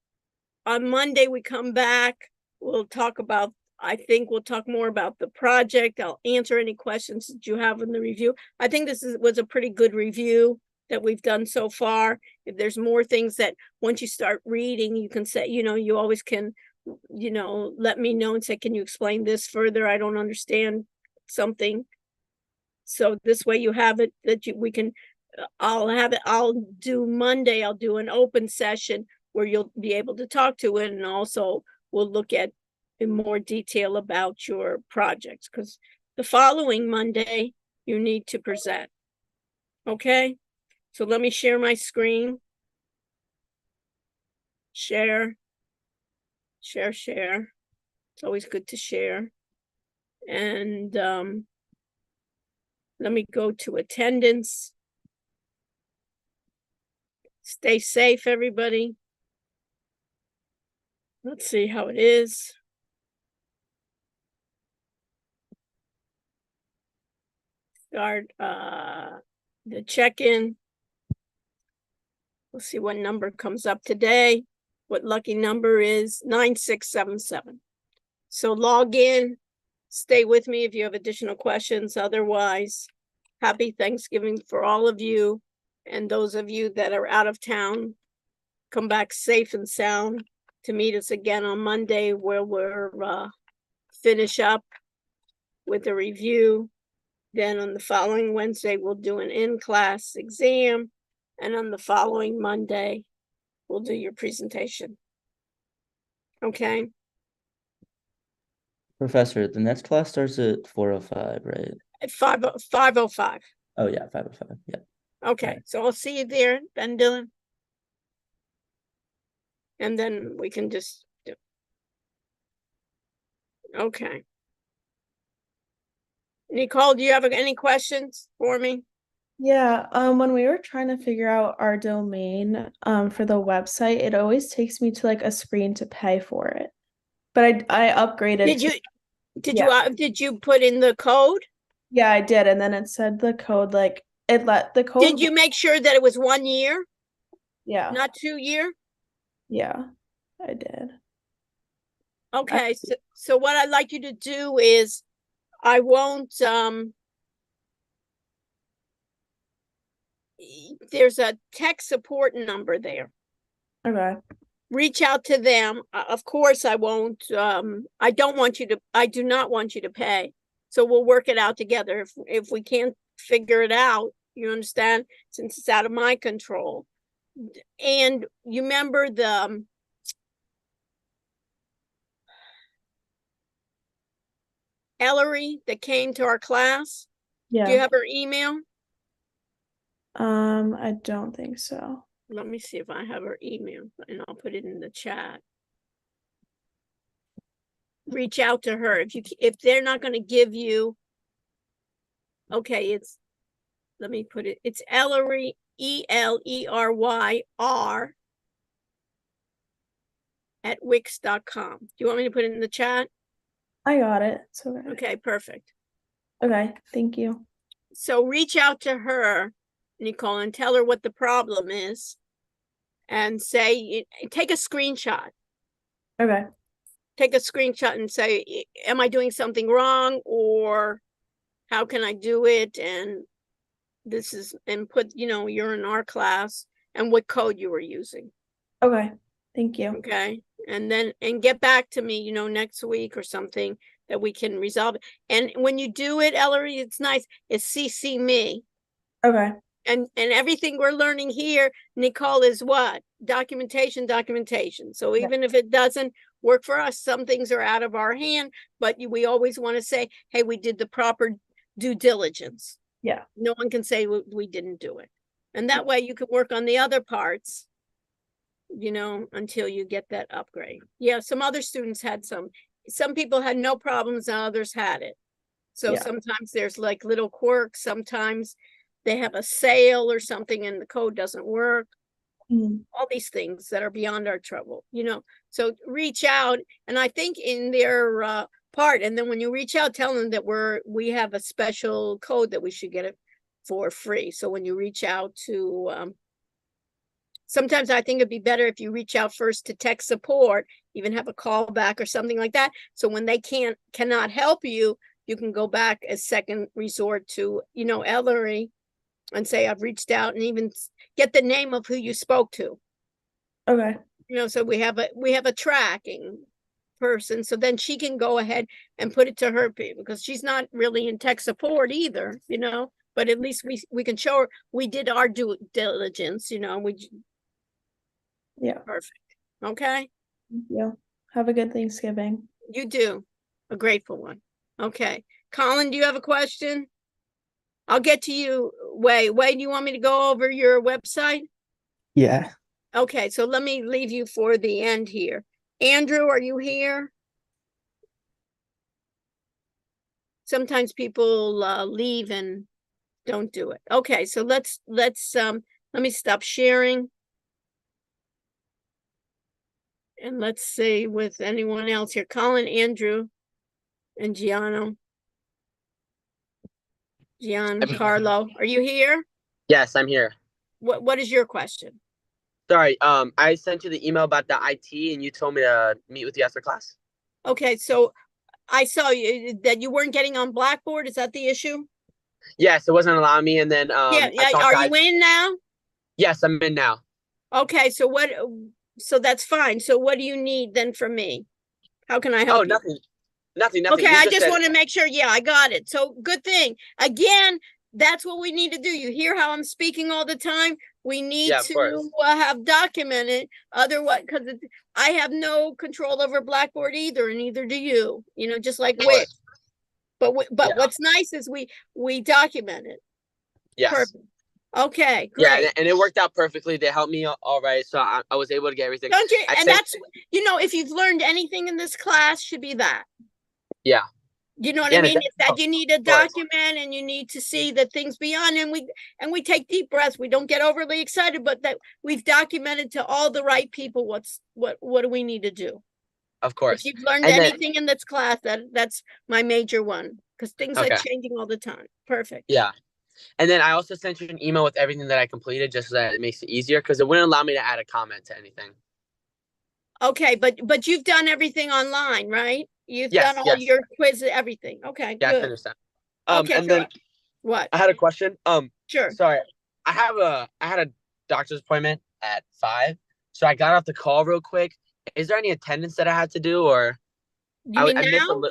On Monday we come back, we'll talk about, I think we'll talk more about the project. I'll answer any questions that you have in the review. I think this was a pretty good review that we've done so far. If there's more things that once you start reading, you can say, you know, you always can let me know and say, can you explain this further? I don't understand something. So this way you have it that we can, I'll do Monday, I'll do an open session where you'll be able to talk to it, and also we'll look at in more detail about your projects, because the following Monday you need to present. Okay, so let me share my screen. Share. It's always good to share. And let me go to attendance. Stay safe, everybody. Let's see how it is. Start the check-in. We'll see what number comes up today. What lucky number is 9677. So log in, stay with me if you have additional questions. Otherwise, happy Thanksgiving for all of you. And those of you that are out of town, come back safe and sound to meet us again on Monday, where we'll finish up with a review. Then on the following Wednesday, we'll do an in-class exam. And on the following Monday, we'll do your presentation. Okay? Professor, the next class starts at 4:05, right? At 5:05. Oh yeah, 5:05. Yeah. Okay, Right. so I'll see you there, then, Dylan. And then we can just do. Okay. Nicole, do you have any questions for me? Yeah, when we were trying to figure out our domain for the website, it always takes me to like a screen to pay for it. But I upgraded Did to, you yeah. did you put in the code? Yeah, I did, and then it said the code, like it let the code. Did you make sure that it was 1 year, Yeah, not 2 year? yeah, I did. Okay, so what I'd like you to do is, I won't there's a tech support number there. Okay. Reach out to them. Of course, I won't. I do not want you to pay. So we'll work it out together. If we can't figure it out, you understand, since it's out of my control. And you remember the Ellery that came to our class? Yeah. Do you have her email? I don't think so. Let me see if I have her email, and I'll put it in the chat. Reach out to her if they're not going to give you. Okay, let me put it. It's Ellery, ELERYR at wix.com. Do you want me to put it in the chat? I got it. It's okay. Okay, perfect. Okay, thank you. So reach out to her, Nicole, and tell her what the problem is, and say, take a screenshot. Okay. Take a screenshot and say, am I doing something wrong, or how can I do it? And this is, and put, you're in our class and what code you were using. Okay, thank you. Okay, and get back to me, next week or something, that we can resolve it. And when you do it, Ellery, it's nice, it's CC me. Okay. And everything we're learning here, Nicole, is what? Documentation. So even if it doesn't work for us, some things are out of our hand, but we always want to say, hey, we did the proper due diligence. Yeah. No one can say we didn't do it. And that way you can work on the other parts, until you get that upgrade. Yeah, some other students had some people had no problems and others had it. So sometimes there's like little quirks. Sometimes they have a sale or something and the code doesn't work. All these things that are beyond our trouble, so reach out. And I think in their part, and then when you reach out, tell them that we have a special code that we should get it for free. So when you reach out to sometimes I think it'd be better if you reach out first to tech support, even have a call back or something like that. So when they cannot help you, you can go back as second resort to, Ellery, and say, I've reached out, and even get the name of who you spoke to. Okay. So we have a tracking. person, so then she can go ahead and put it to her people, because she's not really in tech support either, you know, but at least we can show her we did our due diligence, you know, Yeah. perfect. Okay, Thank you. Have a good Thanksgiving. you do, a grateful one. Okay, Colin, do you have a question? I'll get to you. Wait, do you want me to go over your website? Yeah. Okay, so let me leave you for the end here. Andrew, are you here? Sometimes people leave and don't do it. Okay, so let me stop sharing. And let's see with anyone else here. Colin, Andrew, and Giancarlo, are you here? Yes, I'm here. What is your question? Sorry, I sent you the email about the IT and you told me to meet with you after class. Okay, so I saw that you weren't getting on Blackboard. Is that the issue? Yes, it wasn't allowing me, and then Yeah. I talked Are to you in now? Yes, I'm in now. Okay, so so that's fine. So what do you need then from me? How can I help Oh, you? nothing. Okay, You I just said- want to make sure. Yeah, I got it. So good thing. Again, that's what we need to do. You hear how I'm speaking all the time? We need Yeah, of course. to have documented. Otherwise, because I have no control over Blackboard either, and neither do you. You know, just like Of course. Wix. But Yeah. what's nice is we document it. Yes. Perfect. Okay, Yeah, great. and it worked out perfectly. They helped me all right, so I was able to get everything. Don't you? I And sent- that's, you know, if you've learned anything in this class, should be that. Yeah. You know what Yeah, I and mean? it- It's that you need to of course. document and you need to see the things beyond, and we take deep breaths. We don't get overly excited, but that we've documented to all the right people what do we need to do. Of If course. you've learned And then- anything in this class, that's my major one, because things are Okay. changing all the time. Perfect. Yeah. And then I also sent you an email with everything that I completed, just so that it makes it easier, because it wouldn't allow me to add a comment to anything. Okay, but you've done everything online, right? You've Yes, done all yes. your quizzes, everything. Okay, Yeah, I good. understand. Okay, and then what? I had a question. Sure. Sorry, I had a doctor's appointment at 5, so I got off the call real quick. Is there any attendance that I had to do, or You mean I missed now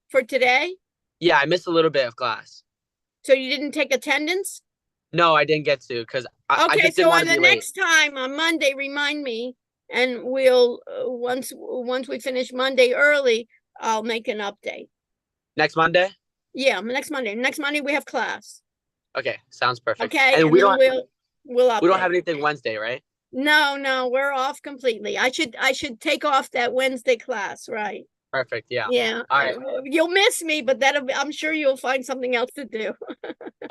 for today? Yeah, I missed a little bit of class. So you didn't take attendance? No, I didn't get to, because I Okay, just so didn't want on to the be late. next time on Monday, remind me, and we'll once we finish Monday early, I'll make an update. Next Monday? Yeah, next Monday. Next Monday we have class. Okay, sounds perfect. Okay, and and we then don't we'll update. we don't have anything Wednesday, right? No, we're off completely. I should take off that Wednesday class, right? Perfect. Yeah. Yeah. All right. You'll miss me, but I'm sure you'll find something else to do.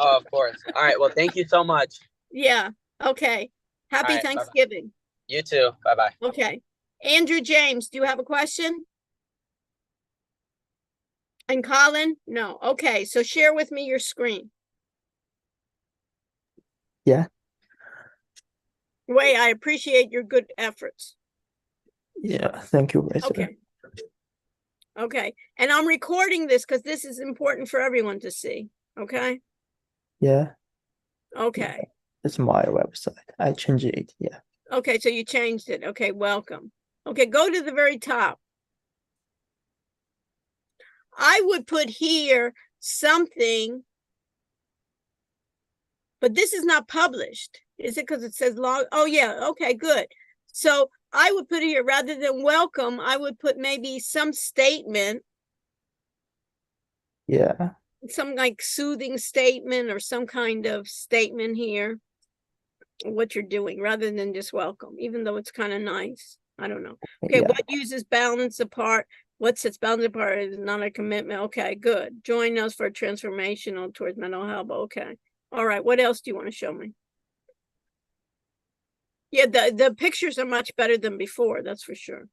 Oh, of course. All right. Well, thank you so much. Yeah. Okay. Happy right, bye-bye. Thanksgiving. You too. Bye-bye. Okay. Andrew James, do you have a question? And Colin? No. Okay. So share with me your screen. Yeah. Ray, I appreciate your good efforts. Yeah. Thank you, Razor. Okay. Okay. And I'm recording this because this is important for everyone to see. Okay. Yeah. Okay. It's my website. I changed it. Yeah. Okay. So you changed it. Okay. Welcome. Okay. Go to the very top. I would put here something, but this is not published. Is it because it says log? Oh, yeah. Okay, good. So I would put here, rather than welcome, I would put maybe some statement, Yeah. some like soothing statement or some kind of statement here, what you're doing, rather than just welcome, even though it's kind of nice. I don't know. Okay, Yeah. what uses balance apart? What sets balance apart is not a commitment. Okay, good. Join us for transformational towards mental health. Okay. All right. What else do you want to show me? Yeah, the pictures are much better than before. That's for sure.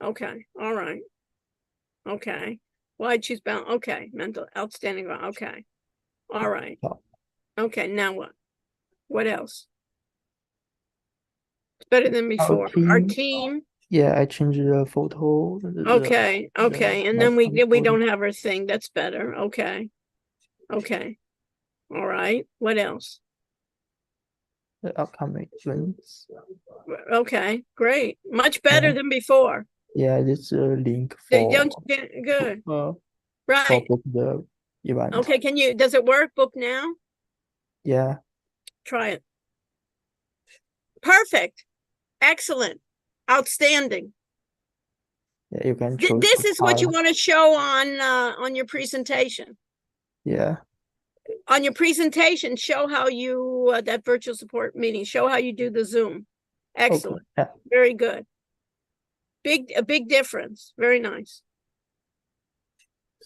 Okay. All right. Okay. Why choose balance? Okay. Mental outstanding. Okay. All right. Okay. Now what? What else? It's better than before. Our team. Yeah, I changed the photo. Okay. Okay. And then we don't have our thing. That's better. Okay. Okay. All right. What else? The upcoming events. Okay. Great. Much better than before. Yeah, this link Don't, for good, uh right. book the event. Okay, does it work? Book now? Yeah, Try it. Perfect. Excellent. Outstanding. yeah, you can choose This the is what you time. want to show on your presentation. Yeah, On your presentation, show how you, that virtual support meeting, show how you do the Zoom. Excellent. okay. Yeah. Very good. A big difference. Very nice.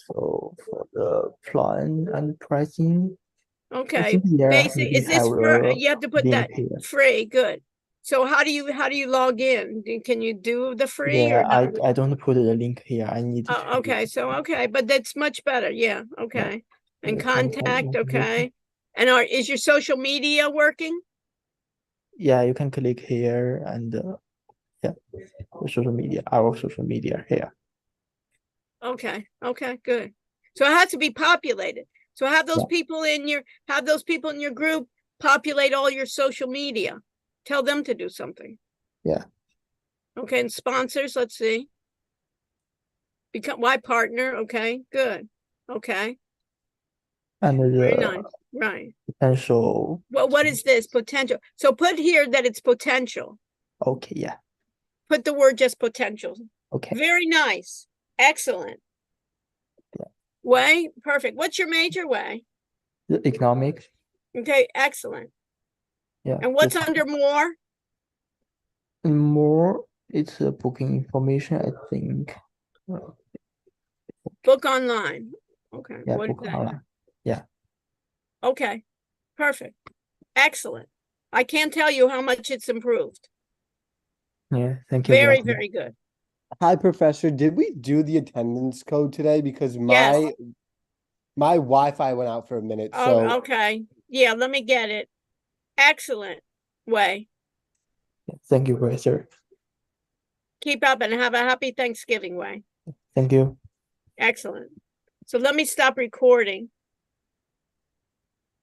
So for the plan and pricing, I Okay. think here Basic, we is this have for, a you have to put link that here. free, good. So how do you log in? Can you do the free Yeah, or no? I don't put the link here. I need to Oh, okay, so, okay, but that's much better, yeah, okay. And the contact contact, information. okay. And is your social media working? Yeah, you can click here and yeah, the social media, our social media here. Okay, okay, good. So it has to be populated. So have those Yeah. people in your group populate all your social media. Tell them to do something. Yeah. Okay, and sponsors, let's see. Why partner? Okay, good. Okay, And very the nice, right. potential. Well, what is this potential? So put here that it's potential. Okay, yeah. Put the word just potential. Okay. Very nice. Excellent. Yeah. Way, perfect. What's your major, Way? The economics. Okay, excellent. Yeah. And what's this- under more? more? It's a booking information, I think. Book online. Okay. Yeah, What is book that? online. Yeah. Okay, perfect. Excellent. I can't tell you how much it's improved. Yeah. Thank you Very, very much. very good. Hi, Professor. Did we do the attendance code today? Because Yes. my Wi-Fi went out for a minute. Oh, So okay. Yeah, let me get it. Excellent. Way. Thank you, Professor. Keep up and have a happy Thanksgiving, Way. Thank you. Excellent. So let me stop recording.